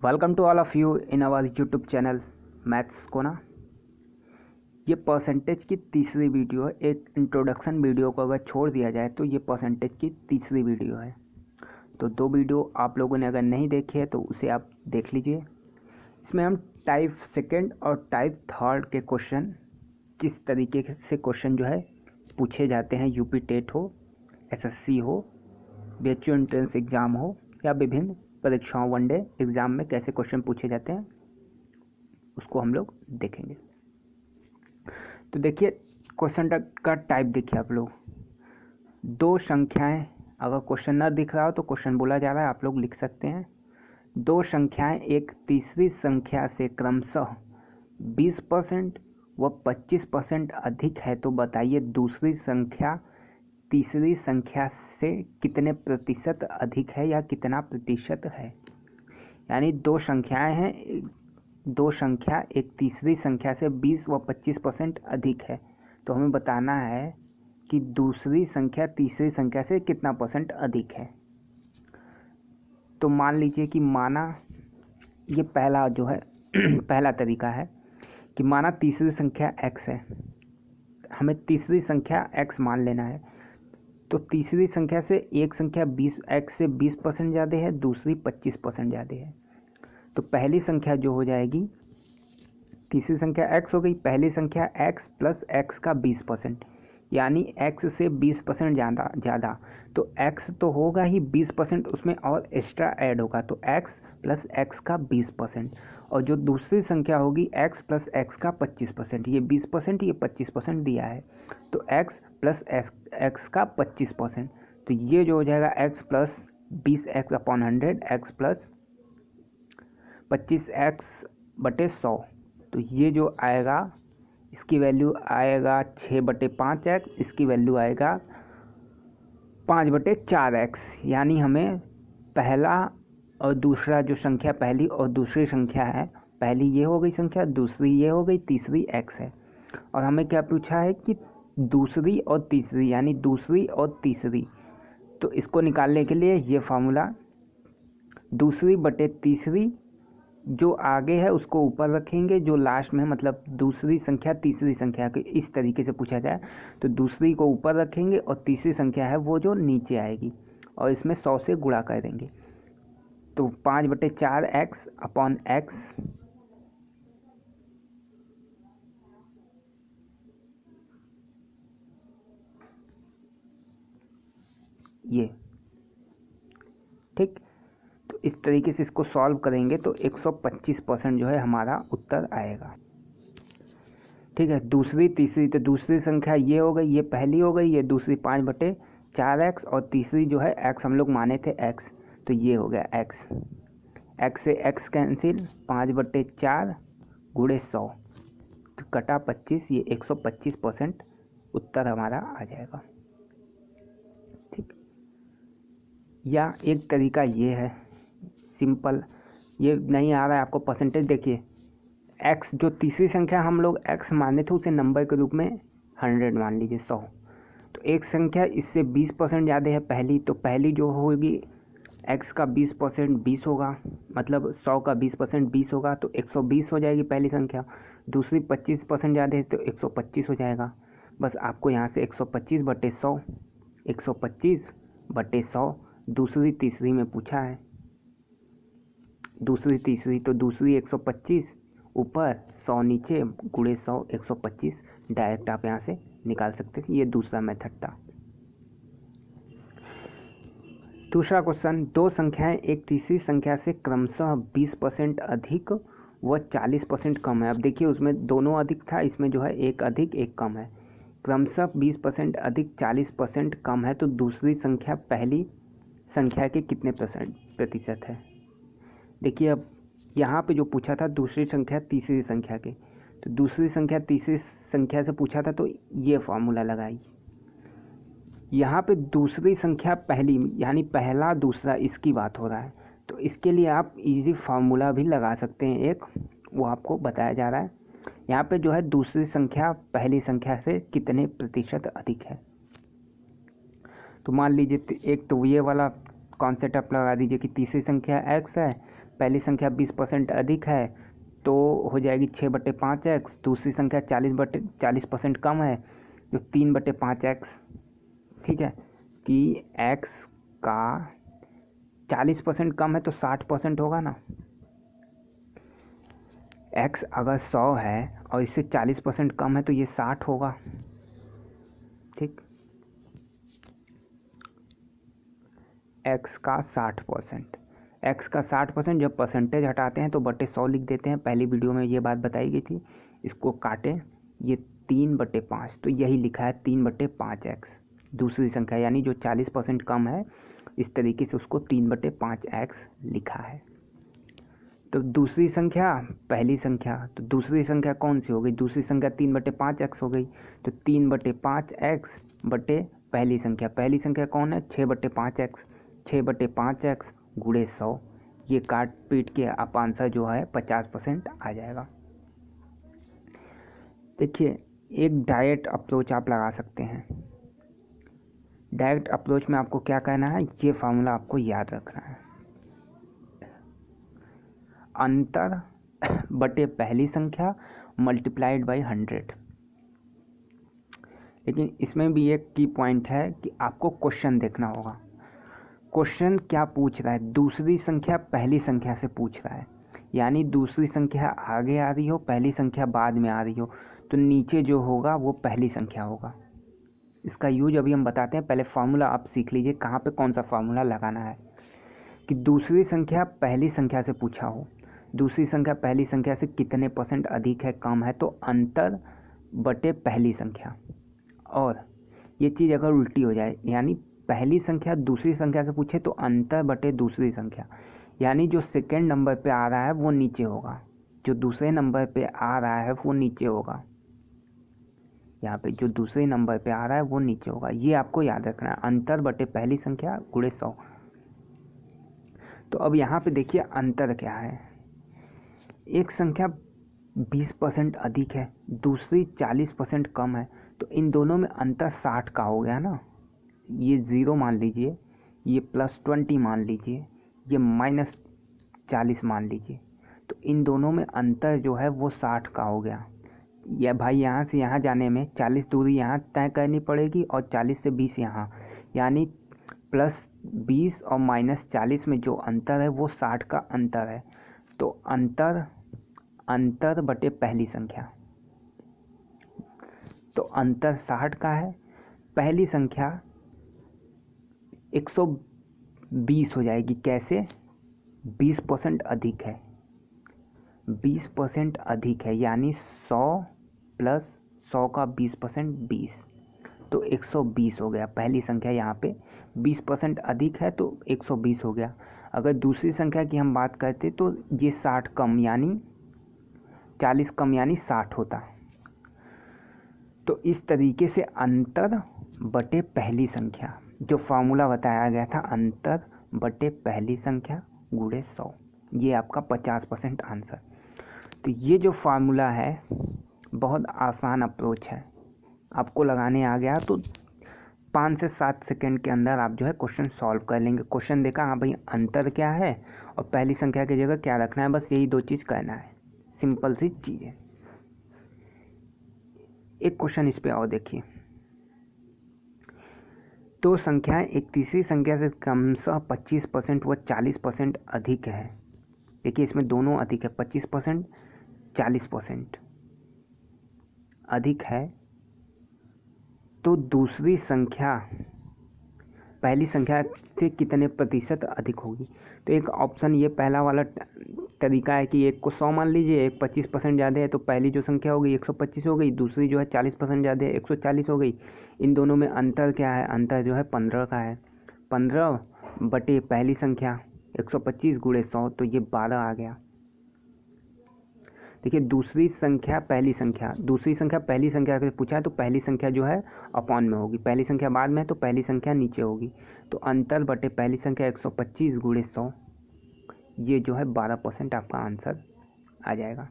Welcome to all of you in our YouTube channel maths Kona. ये percentage की तीसरी video है। एक इंट्रोडक्शन वीडियो को अगर छोड़ दिया जाए तो ये परसेंटेज की तीसरी वीडियो है। तो दो वीडियो आप लोगों ने अगर नहीं देखी है तो उसे आप देख लीजिए। इसमें हम टाइप सेकंड और टाइप थर्ड के क्वेश्चन किस तरीके से क्वेश्चन जो है पूछे जाते हैं, यूपी टेट हो, एसएससी हो, बीएचयू एंट्रेंस एग्ज़ाम हो या विभिन्न परीक्षाओं वनडे एग्ज़ाम में कैसे क्वेश्चन पूछे जाते हैं उसको हम लोग देखेंगे। तो देखिए क्वेश्चन का टाइप देखिए आप लोग। दो संख्याएं, अगर क्वेश्चन ना दिख रहा हो तो क्वेश्चन बोला जा रहा है, आप लोग लिख सकते हैं। दो संख्याएं एक तीसरी संख्या से क्रमशः 20% व 25% अधिक है तो बताइए दूसरी संख्या तीसरी संख्या से कितने प्रतिशत अधिक है या कितना प्रतिशत है। यानी दो संख्याएं हैं, दो संख्या एक तीसरी संख्या से 20 व 25% अधिक है तो हमें बताना है कि दूसरी संख्या तीसरी संख्या से कितना परसेंट अधिक है। तो मान लीजिए कि माना ये पहला जो है पहला तरीका है कि माना तीसरी संख्या x है, हमें तीसरी संख्या x मान लेना है। तो तीसरी संख्या से एक संख्या x से 20% ज़्यादा है, दूसरी 25% ज़्यादा है। तो पहली संख्या जो हो जाएगी, तीसरी संख्या x हो गई, पहली संख्या x प्लस x का 20%, यानी x से 20% ज़्यादा तो x तो होगा ही 20%, उसमें और एक्स्ट्रा ऐड होगा तो x प्लस x का 20%। और जो दूसरी संख्या होगी x प्लस x का 25%, ये 20% ये 25% दिया है तो x प्लस x का 25%। तो ये जो हो जाएगा x plus 20x upon 100, x plus 25x बटे 100। तो ये जो आएगा इसकी वैल्यू आएगा 6/5x, इसकी वैल्यू आएगा 5/4x। यानी हमें पहला और दूसरा जो संख्या पहली और दूसरी संख्या है, पहली ये हो गई संख्या, दूसरी ये हो गई, तीसरी x है। और हमें क्या पूछा है कि दूसरी और तीसरी, यानी दूसरी और तीसरी। तो इसको निकालने के लिए ये फार्मूला, दूसरी बटे तीसरी, जो आगे है उसको ऊपर रखेंगे, जो लास्ट में है मतलब दूसरी संख्या तीसरी संख्या के इस तरीके से पूछा जाए तो दूसरी को ऊपर रखेंगे और तीसरी संख्या है वो जो नीचे आएगी और इसमें 100 से गुणा कर देंगे। तो 5/4x अपॉन x ये ठीक। तो इस तरीके से इसको सॉल्व करेंगे तो 125% जो है हमारा उत्तर आएगा। ठीक है, दूसरी तीसरी, तो दूसरी संख्या ये हो गई, ये पहली हो गई, ये दूसरी 5/4x और तीसरी जो है x हम लोग माने थे x, तो ये हो गया x से x कैंसिल, 5/4 गुणे 100 तो कटा 25, ये 125% उत्तर हमारा आ जाएगा। ठीक, या एक तरीका ये है सिंपल, ये नहीं आ रहा है आपको परसेंटेज, देखिए x जो तीसरी संख्या हम लोग x माने थे उसे नंबर के रूप में 100 मान लीजिए, 100। तो एक संख्या इससे 20% ज़्यादा है पहली, तो पहली जो होगी x का 20% 20 होगा, मतलब 100 का 20% 20 होगा तो 120 हो जाएगी पहली संख्या। दूसरी 25% ज़्यादा है तो 125 हो जाएगा। बस आपको यहाँ से 125/100, 125/100 दूसरी तीसरी में पूछा है। दूसरी तीसरी तो दूसरी 125 ऊपर, 100 नीचे, गुणे 100 125, डायरेक्ट आप यहाँ से निकाल सकते थे। ये दूसरा मेथड था। दूसरा क्वेश्चन, दो संख्याएं एक तीसरी संख्या से क्रमशः 20% अधिक व 40% कम है। अब देखिए उसमें दोनों अधिक था, इसमें जो है एक अधिक एक कम है। क्रमशः 20% अधिक 40% कम है तो दूसरी संख्या पहली संख्या के कितने प्रतिशत है। देखिए अब यहाँ पे जो पूछा था दूसरी संख्या तीसरी संख्या के, तो दूसरी संख्या तीसरी संख्या से पूछा था तो ये फार्मूला लगाई। यहाँ पे दूसरी संख्या पहली, यानी पहला दूसरा, इसकी बात हो रहा है तो इसके लिए आप इजी फार्मूला भी लगा सकते हैं, एक वो आपको बताया जा रहा है। यहाँ पे जो है दूसरी संख्या पहली संख्या से कितने प्रतिशत अधिक है। तो मान लीजिए एक तो ये वाला कॉन्सेप्ट आप लगा दीजिए कि तीसरी संख्या x है, पहली संख्या 20% अधिक है तो हो जाएगी 6/5x। दूसरी संख्या 40% कम है जो 3/5x। ठीक है कि x का 40% कम है तो 60% होगा ना। x अगर 100 है और इससे 40% कम है तो ये 60 होगा। ठीक, x का 60%, x का 60%। जब परसेंटेज हटाते हैं तो बटे 100 लिख देते हैं। पहली वीडियो में ये बात बताई गई थी। इसको काटें, ये 3/5, तो यही लिखा है 3/5x। दूसरी संख्या यानी जो 40% कम है, इस तरीके से उसको 3/5x लिखा है। तो दूसरी संख्या पहली संख्या, तो दूसरी संख्या कौन सी हो गई? दूसरी संख्या 3/5x हो गई। तो 3/5x बटे पहली संख्या, पहली संख्या कौन है? 6/5x। 6/5x गुणे 100, ये काट पीट के आप आंसर जो है 50% आ जाएगा। देखिए, एक डायरेक्ट अप्रोच आप लगा सकते हैं। डायरेक्ट अप्रोच में आपको क्या करना है, ये फार्मूला आपको याद रखना है। अंतर बटे पहली संख्या मल्टीप्लाइड बाई 100। लेकिन इसमें भी एक की पॉइंट है कि आपको क्वेश्चन देखना होगा। क्वेश्चन क्या पूछ रहा है? दूसरी संख्या पहली संख्या से पूछ रहा है, यानी दूसरी संख्या आगे आ रही हो, पहली संख्या बाद में आ रही हो, तो नीचे जो होगा वो पहली संख्या होगा। इसका यूज अभी हम बताते हैं। पहले फार्मूला आप सीख लीजिए कहाँ पे कौन सा फार्मूला लगाना है। कि दूसरी संख्या पहली संख्या से पूछा हो, दूसरी संख्या पहली संख्या से कितने % अधिक है, कम है, तो अंतर बटे पहली संख्या। और ये चीज़ अगर उल्टी हो जाए, यानी पहली संख्या दूसरी संख्या से पूछे तो अंतर बटे दूसरी संख्या, यानी जो सेकेंड नंबर पे आ रहा है वो नीचे होगा, जो दूसरे नंबर पे आ रहा है वो नीचे होगा। यहाँ पे जो दूसरे नंबर पे आ रहा है वो नीचे होगा। ये आपको याद रखना है, अंतर बटे पहली संख्या गुणे 100। तो अब यहाँ पे देखिए अंतर क्या है। एक संख्या 20% अधिक है, दूसरी 40% कम है, तो इन दोनों में अंतर 60 का हो गया ना। ये 0 मान लीजिए, ये +20 मान लीजिए, ये -40 मान लीजिए, तो इन दोनों में अंतर जो है वो 60 का हो गया। या भाई यहाँ से यहाँ जाने में 40 दूरी यहाँ तय करनी पड़ेगी और 40 से 20 यहाँ, यानी +20 और -40 में जो अंतर है वो 60 का अंतर है। तो अंतर बटे पहली संख्या, तो अंतर 60 का है। पहली संख्या 120 हो जाएगी। कैसे? 20% अधिक है, 20% अधिक है, यानी 100 + 100 का 20% 20, तो 120 हो गया। पहली संख्या यहाँ पे 20% अधिक है तो 120 हो गया। अगर दूसरी संख्या की हम बात करते तो ये 60 कम, यानी 40 कम, यानी 60 होता। तो इस तरीके से अंतर बटे पहली संख्या, जो फार्मूला बताया गया था, अंतर बटे पहली संख्या गुणे 100, ये आपका 50% आंसर। तो ये जो फार्मूला है बहुत आसान अप्रोच है, आपको लगाने आ गया तो 5 से 7 सेकंड के अंदर आप जो है क्वेश्चन सॉल्व कर लेंगे। क्वेश्चन देखा, हाँ भाई अंतर क्या है और पहली संख्या की जगह क्या रखना है, बस यही 2 चीज़ करना है। सिंपल सी चीज़ है। एक क्वेश्चन इस पे और देखिए, दो संख्याएं एक तीसरी संख्या से क्रमशः 25% व 40% अधिक है। देखिए इसमें दोनों अधिक है, 25% 40% अधिक है, तो दूसरी संख्या पहली संख्या से कितने प्रतिशत अधिक होगी। तो एक ऑप्शन ये पहला वाला तरीका है कि एक को 100 मान लीजिए, एक 25% ज़्यादा है तो पहली जो संख्या हो गई 125 हो गई, दूसरी जो है 40% ज़्यादा है 140 हो गई। इन दोनों में अंतर क्या है? अंतर जो है 15 का है। 15 बटे पहली संख्या 125 गुणे 100, तो ये 12 आ गया। देखिए दूसरी संख्या पहली संख्या से पूछा है तो पहली संख्या जो है अपॉन में होगी, पहली संख्या बाद में है तो पहली संख्या नीचे होगी। तो अंतर बटे पहली संख्या 125 गुणे 100, ये जो है 12% आपका आंसर आ जाएगा।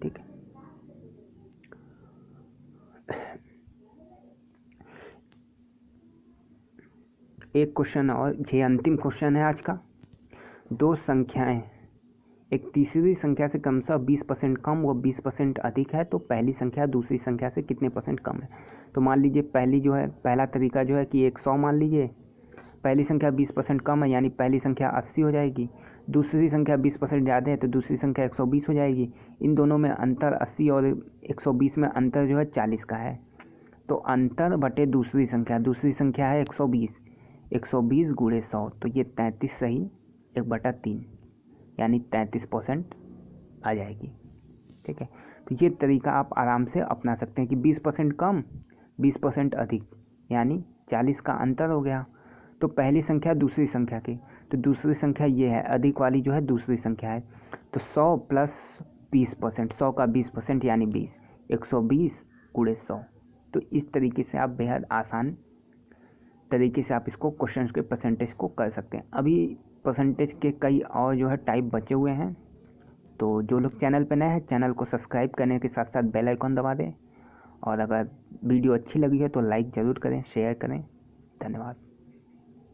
ठीक है, एक क्वेश्चन और, ये अंतिम क्वेश्चन है आज का। दो संख्याएं एक तीसरी संख्या से कम से 20% कम व 20% अधिक है तो पहली संख्या दूसरी संख्या से कितने परसेंट कम है। तो मान लीजिए पहली जो है, पहला तरीका जो है कि 100 मान लीजिए, पहली संख्या 20% कम है यानी पहली संख्या 80 हो जाएगी। दूसरी संख्या 20% ज़्यादा है तो दूसरी संख्या 120 हो जाएगी। इन दोनों में अंतर 80 और 120 में अंतर जो है 40 का है। तो अंतर बटे दूसरी संख्या है 120, 120 गुणे 100 तो ये 33 सही 1/3 यानी 33% आ जाएगी। ठीक है, तो ये तरीका आप आराम से अपना सकते हैं कि 20% कम 20% अधिक यानी 40 का अंतर हो गया। तो पहली संख्या दूसरी संख्या की, तो दूसरी संख्या ये है, अधिक वाली जो है दूसरी संख्या है। तो 100 प्लस 20%, 100 का 20% यानी 20, 120 गुणे 100। तो इस तरीके से आप बेहद आसान तरीके से आप इसको क्वेश्चन के परसेंटेज को कर सकते हैं। अभी परसेंटेज के कई और जो है टाइप बचे हुए हैं, तो जो लोग चैनल पर नए हैं चैनल को सब्सक्राइब करने के साथ साथ बेल आइकन दबा दें, और अगर वीडियो अच्छी लगी है तो लाइक ज़रूर करें, शेयर करें। धन्यवाद।